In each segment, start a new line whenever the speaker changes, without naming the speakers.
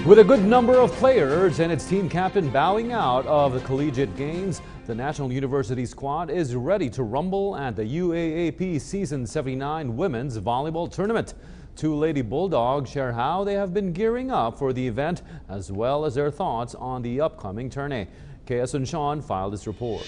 With a good number of players and its team captain bowing out of the collegiate games, the National University squad is ready to rumble at the UAAP Season 79 Women's Volleyball Tournament. Two Lady Bulldogs share how they have been gearing up for the event, as well as their thoughts on the upcoming tourney. Kaya Asuncion filed this report.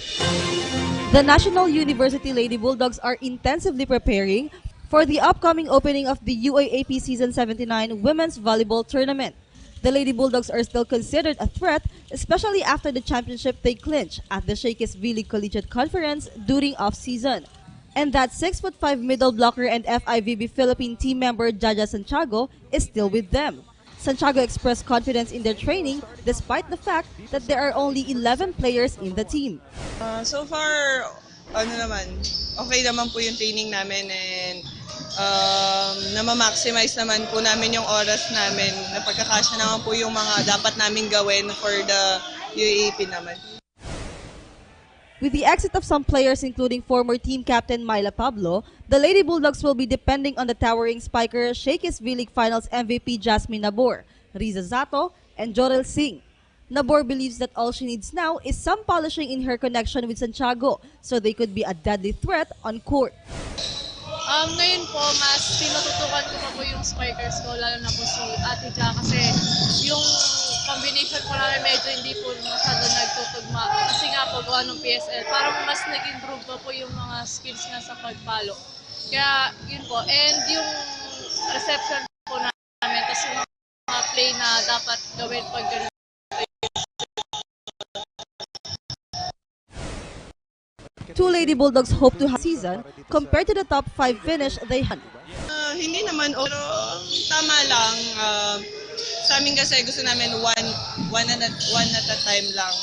The National University Lady Bulldogs are intensively preparing for the upcoming opening of the UAAP Season 79 Women's Volleyball Tournament. The Lady Bulldogs are still considered a threat, especially after the championship they clinched at the Shakey's V-League Collegiate Conference during off-season. And that 6'5" middle blocker and FIVB Philippine team member Jaja Santiago is still with them. Santiago expressed confidence in their training despite the fact that there are only 11 players in the team.
So far, okay naman po yung training namin and namamaximize naman po namin yung oras namin. Napagkakasya naman po yung mga dapat namin gawin for the UAAP naman.
With the exit of some players including former team captain Myla Pablo, the Lady Bulldogs will be depending on the towering spiker Shakey's V-League Finals MVP Jasmine Nabor, Riza Zato, and Jorel Singh. Nabor believes that all she needs now is some polishing in her connection with Santiago so they could be a deadly threat on court.
Ngayon po, mas tinututukan ko pa po yung spikers ko, lalo na po si Ate Ja, kasi yung combination po namin medyo hindi po masyado nagtutugma. Kasi nga po, gawa ng PSL, parang mas nag-improve pa po yung mga skills na sa pagpalo. Kaya yun po, and yung reception po namin, kasi yung mga play na dapat gawin pag ganun.
Two Lady Bulldogs hope to have a season compared to the top 5 finish they had.
Hindi naman, pero tama lang. Sa amin kasi gusto namin one at a time lang.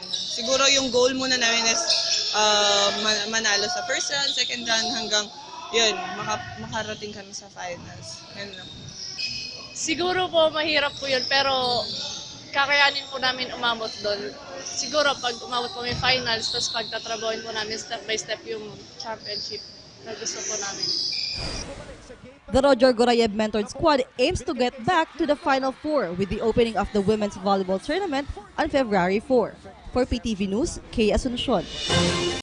Siguro yung goal muna namin is manalo sa first round, second round, hanggang yun, makarating kami sa finals. Yan lang.
Siguro po mahirap po yun, pero kakayanin po namin umabot doon. Siguro pag umabot po may finals, tapos pagtatrabahin po namin step by step yung championship na gusto po namin.
The Roger Gorayev mentored squad aims to get back to the Final Four with the opening of the Women's Volleyball Tournament on February 4. For PTV News, Kay Asuncion.